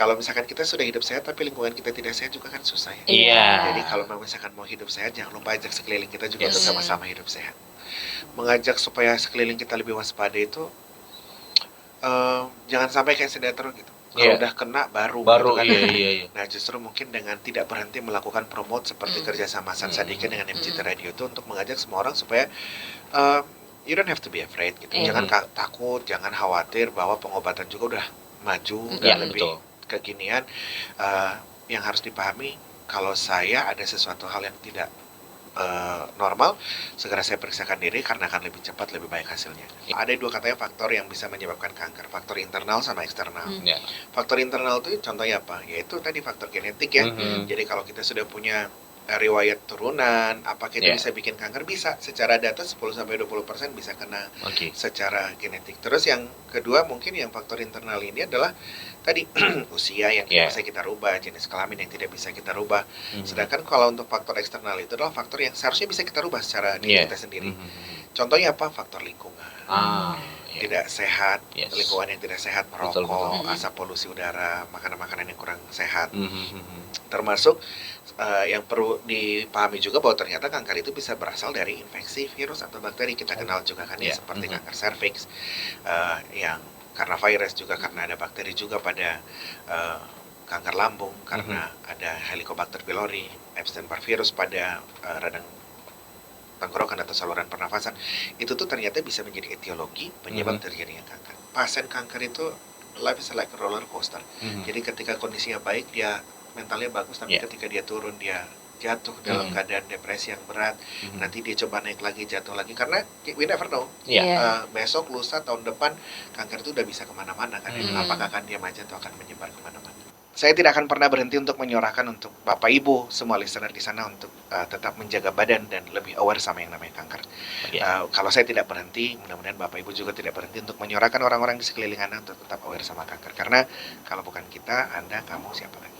Kalau misalkan kita sudah hidup sehat tapi lingkungan kita tidak sehat juga kan susah ya. Iya. Jadi kalau misalkan mau hidup sehat, jangan lupa ajak sekeliling kita juga Yes. untuk sama-sama hidup sehat. Mengajak supaya sekeliling kita lebih waspada itu jangan sampai kayak sinetron gitu. Kalau Iya. udah kena baru Baru, gitu kan. iya. Nah justru mungkin dengan tidak berhenti melakukan promote seperti kerjasama San Sadikin dengan MCT Radio itu untuk mengajak semua orang supaya you don't have to be afraid gitu. Iya. Jangan takut, jangan khawatir bahwa pengobatan juga udah maju, udah Iya, lebih betul. kekinian. Yang harus dipahami, kalau saya ada sesuatu hal yang tidak normal, segera saya periksakan diri karena akan lebih cepat, lebih baik hasilnya. Ada dua katanya faktor yang bisa menyebabkan kanker, faktor internal sama eksternal. Ya. Faktor internal itu contohnya apa? Yaitu tadi faktor genetik ya. Jadi kalau kita sudah punya riwayat turunan, apa kita bisa bikin kanker? Bisa. Secara data 10-20% bisa kena secara genetik. Terus yang kedua mungkin yang faktor internal ini adalah tadi usia yang tidak bisa kita rubah, jenis kelamin yang tidak bisa kita rubah. Sedangkan kalau untuk faktor eksternal itu adalah faktor yang seharusnya bisa kita rubah secara diri kita sendiri. Contohnya apa? Faktor lingkungan. Tidak sehat, lingkungan yang tidak sehat, merokok, asap polusi udara, makanan-makanan yang kurang sehat. Termasuk yang perlu dipahami juga bahwa ternyata kanker itu bisa berasal dari infeksi virus atau bakteri. Kita kenal juga kan ya, seperti kanker serviks yang karena virus, juga karena ada bakteri juga pada kanker lambung, karena ada Helicobacter pylori, Epstein-Barr virus pada radang tenggorokan atau saluran pernafasan. Itu tuh ternyata bisa menjadi etiologi penyebab terjadinya kanker. Pasien kanker itu life is like a roller coaster. Jadi ketika kondisinya baik, dia mentalnya bagus, tapi ketika dia turun, dia jatuh dalam keadaan depresi yang berat. Nanti dia coba naik lagi, jatuh lagi, karena we never know. Besok, lusa, tahun depan kanker itu udah bisa kemana-mana kan. Apakah akan diam aja atau akan menyebar kemana-mana. Saya tidak akan pernah berhenti untuk menyuarakan untuk Bapak Ibu semua listener di sana untuk tetap menjaga badan dan lebih aware sama yang namanya kanker. Kalau saya tidak berhenti, mudah-mudahan Bapak Ibu juga tidak berhenti untuk menyuarakan orang-orang di sekeliling Anda untuk tetap aware sama kanker. Karena kalau bukan kita, Anda, kamu, siapa lagi?